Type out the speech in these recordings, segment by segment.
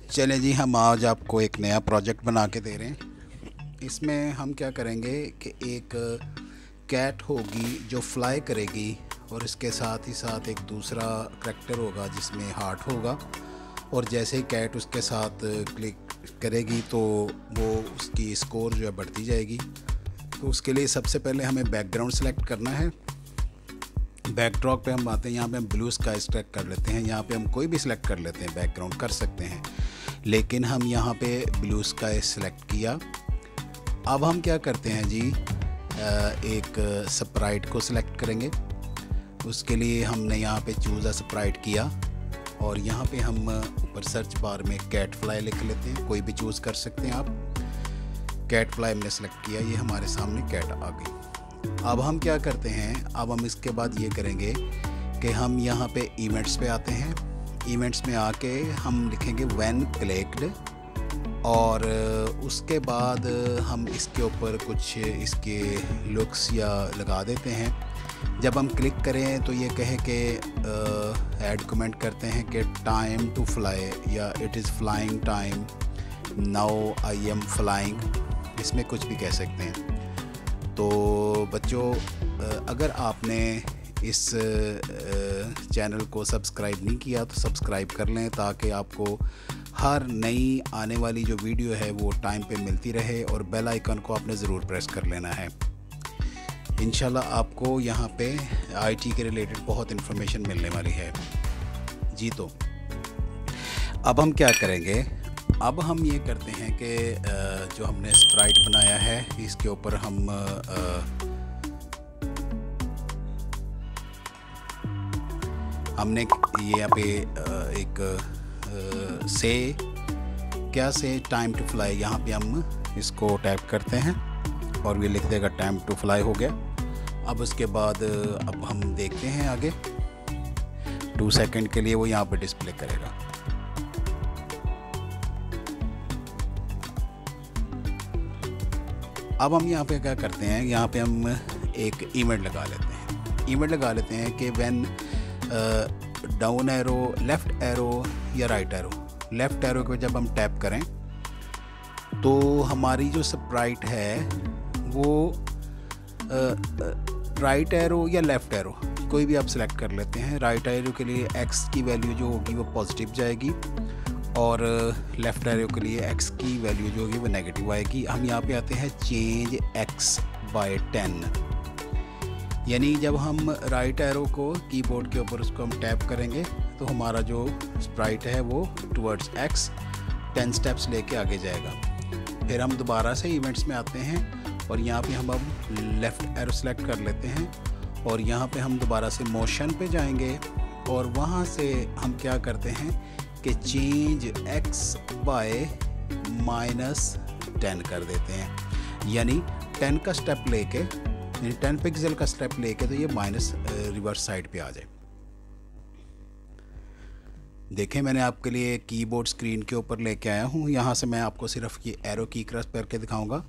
चलें जी, हम आज आपको एक नया प्रोजेक्ट बना के दे रहे हैं। इसमें हम क्या करेंगे कि एक कैट होगी जो फ्लाई करेगी और इसके साथ ही साथ एक दूसरा करैक्टर होगा जिसमें हार्ट होगा, और जैसे ही कैट उसके साथ क्लिक करेगी तो वो उसकी स्कोर जो है बढ़ती जाएगी। तो उसके लिए सबसे पहले हमें बैकग्राउंड सेलेक्ट करना है। बैकड्रॉप पे हम आते हैं, यहाँ पे हम ब्लू स्काई सेलेक्ट कर लेते हैं। यहाँ पे हम कोई भी सिलेक्ट कर लेते हैं, बैकग्राउंड कर सकते हैं, लेकिन हम यहाँ पे ब्लू स्काई सेलेक्ट किया। अब हम क्या करते हैं जी, एक स्प्राइट को सिलेक्ट करेंगे। उसके लिए हमने यहाँ पे चूज़ अ स्प्राइट किया और यहाँ पे हम ऊपर सर्च बार में कैट फ्लाई लिख लेते हैं। कोई भी चूज़ कर सकते हैं आप। कैट फ्लाई हमने सेलेक्ट किया, ये हमारे सामने कैट आ गई। अब हम क्या करते हैं, अब हम इसके बाद ये करेंगे कि हम यहाँ पे इवेंट्स पे आते हैं। इवेंट्स में आके हम लिखेंगे व्हेन क्लिक्ड, और उसके बाद हम इसके ऊपर कुछ इसके लुक्स या लगा देते हैं। जब हम क्लिक करें तो ये कहे कि ऐड कमेंट करते हैं कि टाइम टू फ्लाई या it is flying time, now I am flying, इसमें कुछ भी कह सकते हैं। तो बच्चों, अगर आपने इस चैनल को सब्सक्राइब नहीं किया तो सब्सक्राइब कर लें, ताकि आपको हर नई आने वाली जो वीडियो है वो टाइम पे मिलती रहे, और बेल आइकन को आपने ज़रूर प्रेस कर लेना है। इंशाल्लाह आपको यहाँ पे आईटी के रिलेटेड बहुत इन्फॉर्मेशन मिलने वाली है जी। तो अब हम क्या करेंगे, अब हम ये करते हैं कि जो हमने स्प्राइट बनाया है इसके ऊपर हमने ये यहाँ पे एक से टाइम टू फ्लाई, यहाँ पे हम इसको टैप करते हैं और ये लिख देगा टाइम टू फ्लाई हो गया। अब उसके बाद अब हम देखते हैं आगे, 2 सेकंड के लिए वो यहाँ पे डिस्प्ले करेगा। अब हम यहाँ पे क्या करते हैं, यहाँ पे हम एक इवेंट लगा लेते हैं। इवेंट लगा लेते हैं कि when down arrow, left arrow या राइट एरो। लेफ़्ट एरो को जब हम टैप करें तो हमारी जो स्प्राइट है वो राइट एरो या लेफ़्ट एरो कोई भी आप सिलेक्ट कर लेते हैं। राइट एरो के लिए एक्स की वैल्यू जो होगी वो पॉजिटिव जाएगी, और लेफ़्ट एरो के लिए x की वैल्यू जो होगी वो नेगेटिव आएगी। हम यहाँ पे आते हैं चेंज x बाय 10, यानी जब हम राइट एरो को कीबोर्ड के ऊपर उसको हम टैप करेंगे तो हमारा जो स्प्राइट है वो टुवर्ड्स x 10 स्टेप्स लेके आगे जाएगा। फिर हम दोबारा से इवेंट्स में आते हैं और यहाँ पे हम अब लेफ़्ट एरो सेलेक्ट कर लेते हैं, और यहाँ पे हम दोबारा से मोशन पे जाएंगे और वहाँ से हम क्या करते हैं कि चेंज x बाय -10 कर देते हैं, यानी 10 का स्टेप लेके, यानी 10 पिक्सल का स्टेप लेके तो ये माइनस रिवर्स साइड पे आ जाए। देखें, मैंने आपके लिए कीबोर्ड स्क्रीन के ऊपर लेके आया हूँ। यहाँ से मैं आपको सिर्फ ये एरो की क्रॉस करके दिखाऊंगा।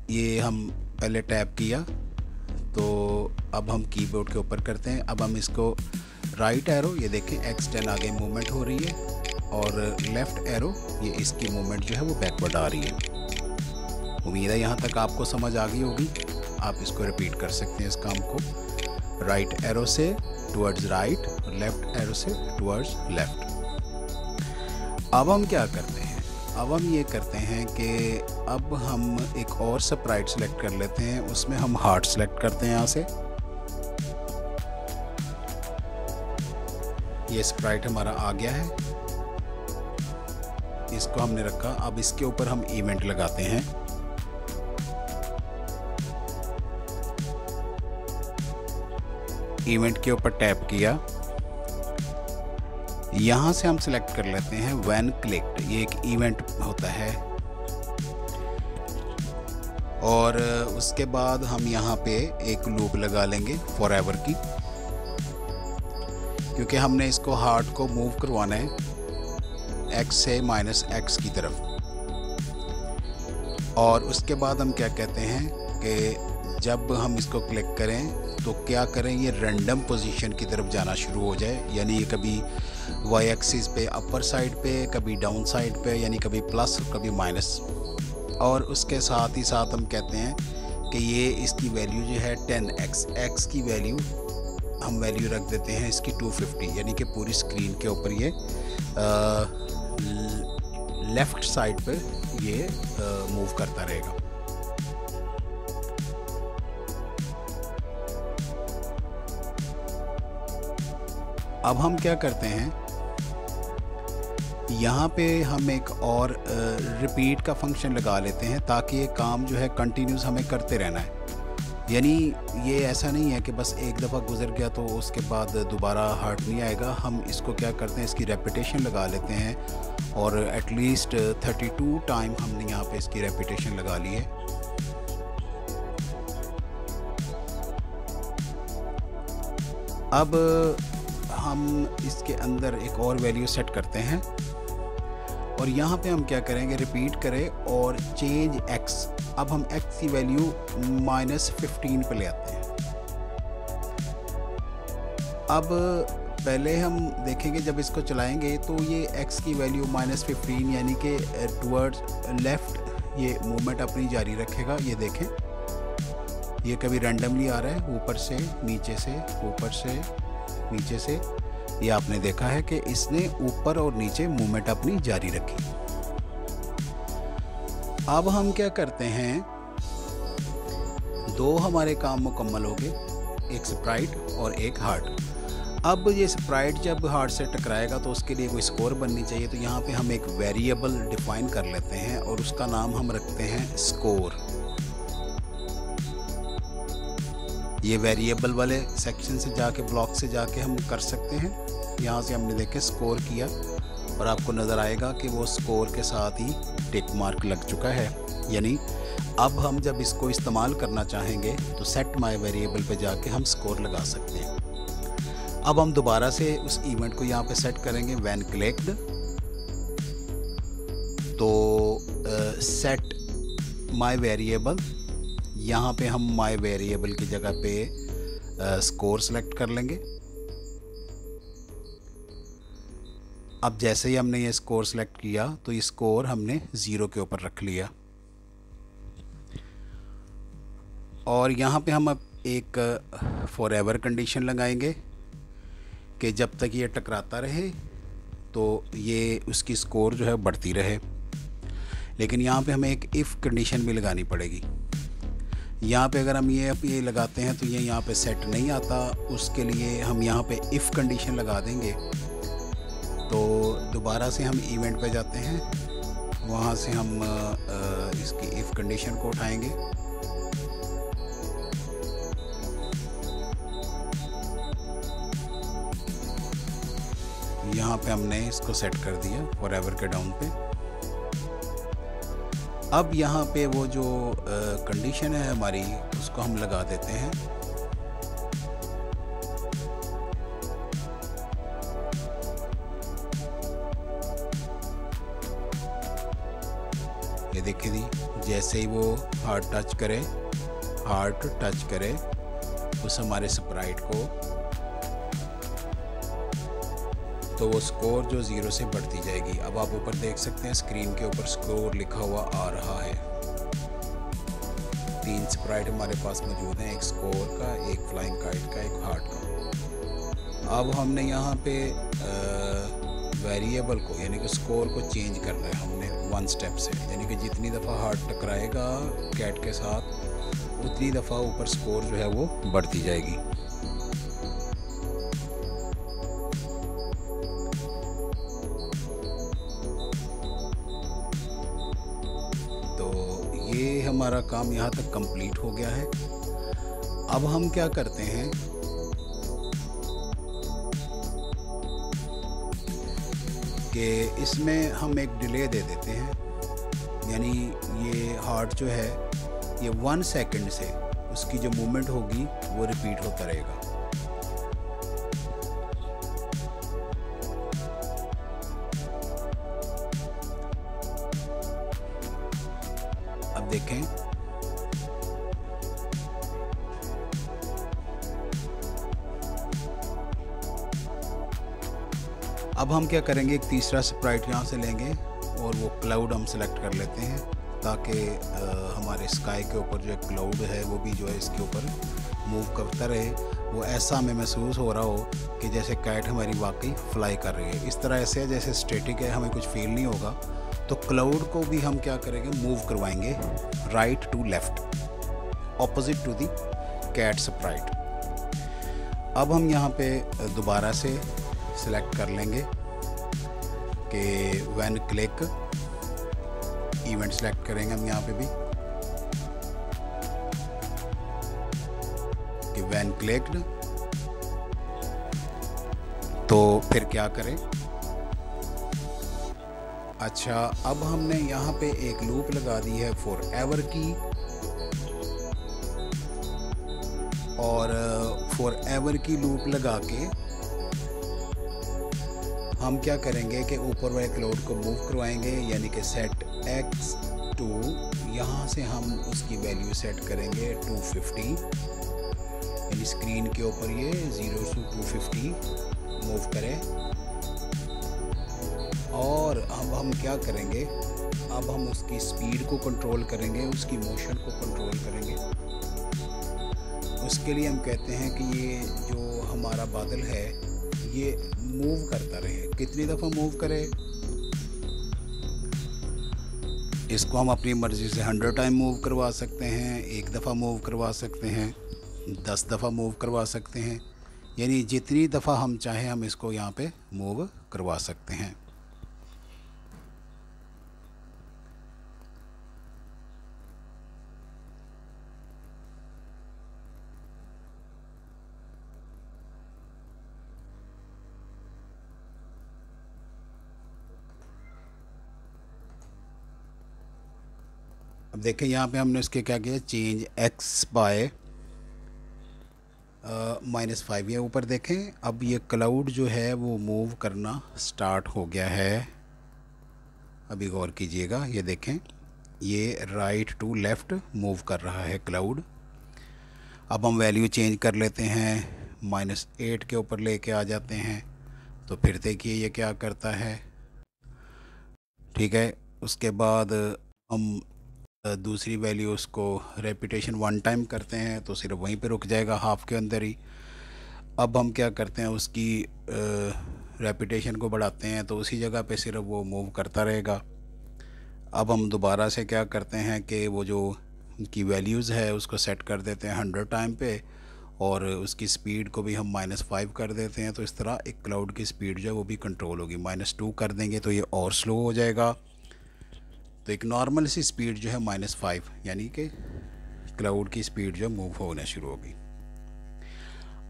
ये हम पहले टैप किया तो अब हम कीबोर्ड के ऊपर करते हैं। अब हम इसको राइट एरो, ये देखें x10 आगे मूवमेंट हो रही है, और लेफ़्ट एरो ये इसकी मूवमेंट जो है वो बैकवर्ड आ रही है। उम्मीद है यहाँ तक आपको समझ आ गई होगी। आप इसको रिपीट कर सकते हैं इस काम को, राइट एरो से टुवर्ड्स राइट और लेफ़्ट एरो से टुवर्ड्स लेफ़्ट। अब हम क्या करते हैं, अब हम ये करते हैं कि अब हम एक और स्प्राइट सेलेक्ट कर लेते हैं। उसमें हम हार्ट सेलेक्ट करते हैं। यहाँ से ये स्प्राइट हमारा आ गया है, इसको हमने रखा। अब इसके ऊपर हम इवेंट लगाते हैं। इवेंट के ऊपर टैप किया, यहाँ से हम सिलेक्ट कर लेते हैं व्हेन क्लिक्ड, ये एक इवेंट होता है। और उसके बाद हम यहाँ पे एक लूप लगा लेंगे फॉरएवर की, क्योंकि हमने इसको हार्ट को मूव करवाना है x से -x की तरफ। और उसके बाद हम क्या कहते हैं कि जब हम इसको क्लिक करें तो क्या करें, ये रैंडम पोजीशन की तरफ जाना शुरू हो जाए, यानी ये कभी वाई एक्सिस पे अपर साइड पे, कभी डाउन साइड पे, यानी कभी प्लस कभी माइनस। और उसके साथ ही साथ हम कहते हैं कि ये इसकी वैल्यू जो है 10x, x की वैल्यू हम वैल्यू रख देते हैं इसकी 250, यानी कि पूरी स्क्रीन के ऊपर ये लेफ़्ट साइड पर ये मूव करता रहेगा। अब हम क्या करते हैं, यहाँ पे हम एक और रिपीट का फंक्शन लगा लेते हैं ताकि ये काम जो है कंटिन्यूस हमें करते रहना है। यानी ये ऐसा नहीं है कि बस एक दफ़ा गुजर गया तो उसके बाद दोबारा हार्ट नहीं आएगा। हम इसको क्या करते हैं, इसकी रेपिटेशन लगा लेते हैं और एटलीस्ट 32 टाइम हमने यहाँ पे इसकी रेपिटेशन लगा ली है। अब हम इसके अंदर एक और वैल्यू सेट करते हैं और यहाँ पे हम क्या करेंगे, रिपीट करें और चेंज x। अब हम x की वैल्यू -15 पे ले आते हैं। अब पहले हम देखेंगे जब इसको चलाएंगे तो ये x की वैल्यू -15 यानी कि टुवर्ड्स लेफ़्ट ये मूवमेंट अपनी जारी रखेगा। ये देखें, ये कभी रैंडमली आ रहा है, ऊपर से नीचे से, ऊपर से नीचे से। ये आपने देखा है कि इसने ऊपर और नीचे मूवमेंट अपनी जारी रखी। अब हम क्या करते हैं, दो हमारे काम मुकम्मल हो गए, एक स्प्राइट और एक हार्ट। अब ये स्प्राइट जब हार्ट से टकराएगा तो उसके लिए कोई स्कोर बननी चाहिए, तो यहाँ पे हम एक वेरिएबल डिफाइन कर लेते हैं और उसका नाम हम रखते हैं स्कोर। ये वेरिएबल वाले सेक्शन से जाके, ब्लॉक से जाके हम कर सकते हैं। यहाँ से हमने देखे स्कोर किया और आपको नज़र आएगा कि वो स्कोर के साथ ही टिक मार्क लग चुका है। यानी अब हम जब इसको इस्तेमाल करना चाहेंगे तो सेट माय वेरिएबल पे जाके हम स्कोर लगा सकते हैं। अब हम दोबारा से उस इवेंट को यहाँ पे सेट करेंगे, व्हेन क्लिक्ड, तो सेट माय वेरिएबल। यहाँ पे हम माय वेरिएबल की जगह पे स्कोर सेलेक्ट कर लेंगे। अब जैसे ही हमने ये स्कोर सेलेक्ट किया तो ये स्कोर हमने 0 के ऊपर रख लिया और यहाँ पे हम अब एक फॉरएवर कंडीशन लगाएंगे कि जब तक ये टकराता रहे तो ये उसकी स्कोर जो है बढ़ती रहे। लेकिन यहाँ पे हमें एक इफ़ कंडीशन भी लगानी पड़ेगी। यहाँ पे अगर हम ये लगाते हैं तो ये यहाँ पे सेट नहीं आता, उसके लिए हम यहाँ पे इफ़ कंडीशन लगा देंगे। तो दोबारा से हम इवेंट पे जाते हैं, वहाँ से हम इसकी इफ़ कंडीशन को उठाएंगे। यहाँ पे हमने इसको सेट कर दिया फॉरएवर के डाउन पे। अब यहाँ पे वो जो कंडीशन है हमारी, उसको हम लगा देते हैं। ये देखिए जी, जैसे ही वो हार्ट टच करे उस हमारे स्प्राइट को, तो वो स्कोर जो 0 से बढ़ती जाएगी। अब आप ऊपर देख सकते हैं स्क्रीन के ऊपर स्कोर लिखा हुआ आ रहा है। 3 स्प्राइट हमारे पास मौजूद हैं, एक स्कोर का, एक फ्लाइंग काइट का, एक हार्ट का। अब हमने यहाँ पे वेरिएबल को यानी कि स्कोर को चेंज करना है हमने 1 स्टेप से, यानी कि जितनी दफ़ा हार्ट टकराएगा कैट के साथ उतनी दफ़ा ऊपर स्कोर जो है वो बढ़ती जाएगी। ये हमारा काम यहाँ तक कंप्लीट हो गया है। अब हम क्या करते हैं कि इसमें हम एक डिले दे देते हैं, यानी ये हार्ट जो है ये 1 सेकंड से उसकी जो मूवमेंट होगी वो रिपीट होता रहेगा। अब देखें अब हम क्या करेंगे, एक तीसरा स्प्राइट यहाँ से लेंगे और वो क्लाउड हम सेलेक्ट कर लेते हैं, ताकि हमारे स्काई के ऊपर जो क्लाउड है वो भी जो है इसके ऊपर मूव करता रहे, वो ऐसा हमें महसूस हो रहा हो कि जैसे कैट हमारी वाकई फ्लाई कर रही है। इस तरह ऐसे जैसे स्टैटिक है, हमें कुछ फील नहीं होगा। तो क्लाउड को भी हम क्या करेंगे, मूव करवाएंगे right to left, opposite to the cat sprite. अब हम यहाँ पे दोबारा से सिलेक्ट कर लेंगे कि व्हेन क्लिक, इवेंट सेलेक्ट करेंगे हम यहाँ पे भी कि व्हेन क्लिक्ड, तो फिर क्या करें। अच्छा, अब हमने यहाँ पे एक लूप लगा दी है फॉर एवर की, और फॉर एवर की लूप लगा के हम क्या करेंगे कि ऊपर वाले क्लाउड को मूव करवाएंगे, यानी कि सेट एक्स टू, यहाँ से हम उसकी वैल्यू सेट करेंगे 250, यानी स्क्रीन के ऊपर ये 0 से 250 मूव करें। और अब हम क्या करेंगे, अब हम उसकी स्पीड को कंट्रोल करेंगे, उसकी मोशन को कंट्रोल करेंगे। उसके लिए हम कहते हैं कि ये जो हमारा बादल है ये मूव करता रहे। कितनी दफ़ा मूव करे, इसको हम अपनी मर्ज़ी से 100 टाइम मूव करवा सकते हैं, 1 दफ़ा मूव करवा सकते हैं, 10 दफ़ा मूव करवा सकते हैं, यानी जितनी दफ़ा हम चाहें हम इसको यहाँ पे मूव करवा सकते हैं। अब देखें यहाँ पे हमने इसके क्या किया, चेंज एक्स बाय -5, ये ऊपर देखें। अब ये क्लाउड जो है वो मूव करना स्टार्ट हो गया है। अभी गौर कीजिएगा, ये देखें, ये राइट टू लेफ़्ट मूव कर रहा है क्लाउड। अब हम वैल्यू चेंज कर लेते हैं, -8 के ऊपर लेके आ जाते हैं, तो फिर देखिए ये क्या करता है। ठीक है, उसके बाद हम दूसरी वैल्यू उसको रेपिटेशन 1 टाइम करते हैं, तो सिर्फ वहीं पे रुक जाएगा, हाफ के अंदर ही। अब हम क्या करते हैं, उसकी रेपिटेशन को बढ़ाते हैं, तो उसी जगह पे सिर्फ वो मूव करता रहेगा। अब हम दोबारा से क्या करते हैं कि वो जो की वैल्यूज़ है उसको सेट कर देते हैं 100 टाइम पे, और उसकी स्पीड को भी हम -5 कर देते हैं। तो इस तरह एक क्लाउड की स्पीड जो है वो भी कंट्रोल होगी। -2 कर देंगे तो ये और स्लो हो जाएगा। तो एक नॉर्मल सी स्पीड जो है -5, यानी कि क्लाउड की स्पीड जो मूव होना शुरू होगी।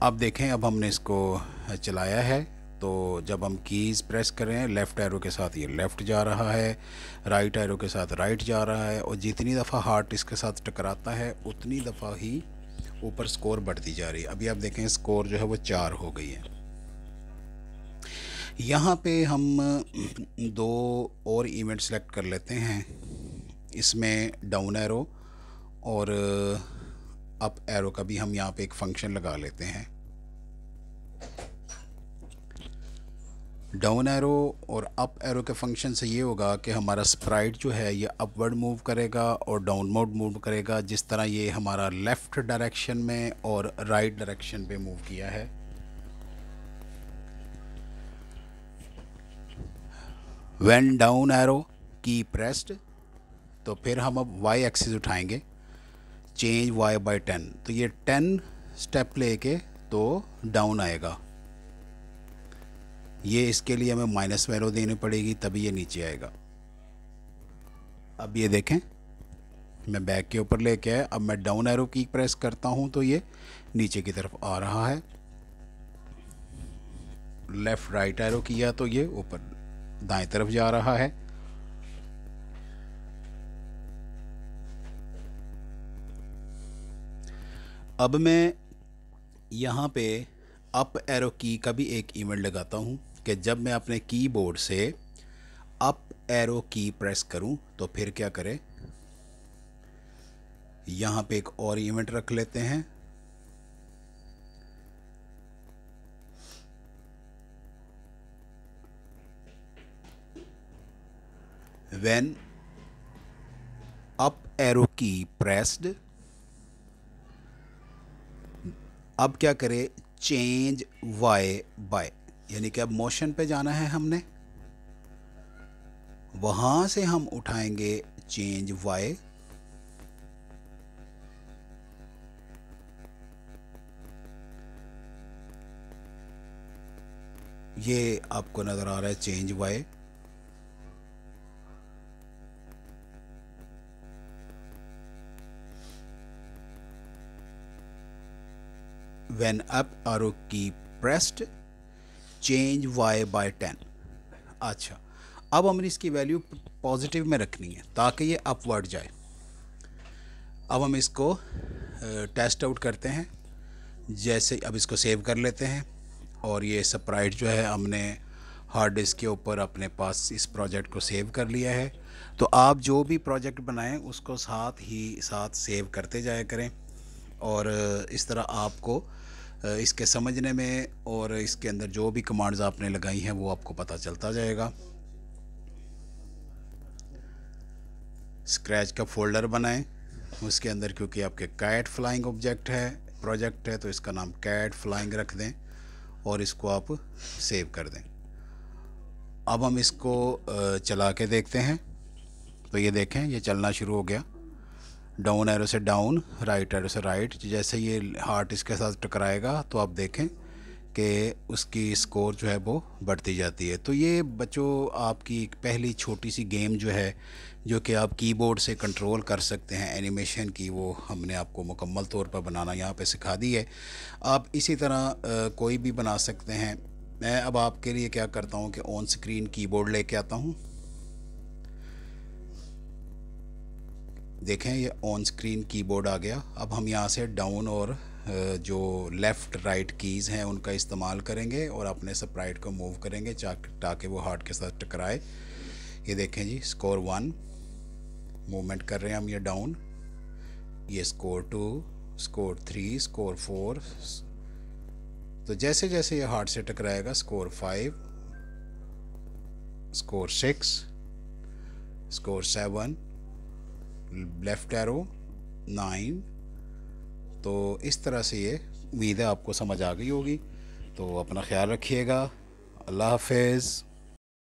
अब देखें, अब हमने इसको चलाया है, तो जब हम कीज़ प्रेस करें, लेफ़्ट एरो के साथ ये लेफ़्ट जा रहा है, राइट एरो के साथ राइट जा रहा है, और जितनी दफ़ा हार्ट इसके साथ टकराता है उतनी दफ़ा ही ऊपर स्कोर बढ़ती जा रही है। अभी आप देखें स्कोर जो है वो 4 हो गई है। यहाँ पे हम 2 और इवेंट सेलेक्ट कर लेते हैं, इसमें डाउन एरो और अप एरो का भी हम यहाँ पे एक फंक्शन लगा लेते हैं। डाउन एरो और अप एरो के फंक्शन से ये होगा कि हमारा स्प्राइट जो है ये अपवर्ड मूव करेगा और डाउनवर्ड मूव करेगा, जिस तरह ये हमारा लेफ़्ट डायरेक्शन में और राइट डायरेक्शन पे मूव किया है। When down arrow key pressed, तो फिर हम अब वाई एक्सिस उठाएंगे, चेंज वाई बाय 10, तो ये 10 स्टेप लेके तो डाउन आएगा। ये इसके लिए हमें माइनस वैल्यू देनी पड़ेगी, तभी ये नीचे आएगा। अब ये देखें, मैं बैक के ऊपर लेके आया, अब मैं डाउन एरो की प्रेस करता हूँ तो ये नीचे की तरफ आ रहा है। लेफ़्ट राइट एरो किया तो ये ऊपर दाएं तरफ जा रहा है। अब मैं यहाँ पे अप एरो की का भी एक इवेंट लगाता हूँ कि जब मैं अपने कीबोर्ड से अप एरो की प्रेस करूँ तो फिर क्या करें, यहाँ पे एक और इवेंट रख लेते हैं। When up arrow key pressed, अब क्या करें, चेंज वाई बाय, यानी कि अब मोशन पे जाना है हमने, वहां से हम उठाएंगे चेंज वाई, ये आपको नज़र आ रहा है change Y. When up arrow key pressed, change Y by 10। अच्छा, अब हमने इसकी वैल्यू पॉजिटिव में रखनी है ताकि ये अपवर्ड जाए। अब हम इसको टेस्ट आउट करते हैं। जैसे अब इसको सेव कर लेते हैं और ये स्प्राइट जो है हमने हार्ड डिस्क के ऊपर अपने पास इस प्रोजेक्ट को सेव कर लिया है। तो आप जो भी प्रोजेक्ट बनाएं उसको साथ ही साथ सेव करते जाया करें और इस तरह आपको इसके समझने में और इसके अंदर जो भी कमांड्स आपने लगाई हैं वो आपको पता चलता जाएगा। स्क्रैच का फोल्डर बनाएं, उसके अंदर क्योंकि आपके कैट फ्लाइंग ऑब्जेक्ट है प्रोजेक्ट है तो इसका नाम कैट फ्लाइंग रख दें और इसको आप सेव कर दें। अब हम इसको चला के देखते हैं। तो ये देखें, ये चलना शुरू हो गया। डाउन एरो से डाउन, राइट एरो से राइट। जैसे ये हार्ट इसके साथ टकराएगा तो आप देखें कि उसकी स्कोर जो है वो बढ़ती जाती है। तो ये बच्चों आपकी एक पहली छोटी सी गेम जो है जो कि आप कीबोर्ड से कंट्रोल कर सकते हैं एनिमेशन की, वो हमने आपको मुकम्मल तौर पर बनाना यहाँ पे सिखा दी है। आप इसी तरह कोई भी बना सकते हैं। मैं अब आपके लिए क्या करता हूँ कि ऑन स्क्रीन कीबोर्ड लेके आता हूँ। देखें ये ऑन स्क्रीन कीबोर्ड आ गया। अब हम यहाँ से डाउन और जो लेफ़्ट राइट कीज़ हैं उनका इस्तेमाल करेंगे और अपने स्प्राइट को मूव करेंगे ताकि वो हार्ट के साथ टकराए। ये देखें जी, स्कोर 1 मूवमेंट कर रहे हैं हम, ये डाउन, ये स्कोर 2, स्कोर 3, स्कोर 4। तो जैसे जैसे ये हार्ट से टकराएगा score 5, score 6, score 7, left arrow 9। तो इस तरह से ये उम्मीद है आपको समझ आ गई होगी। तो अपना ख्याल रखिएगा। अल्लाह हाफ़िज़।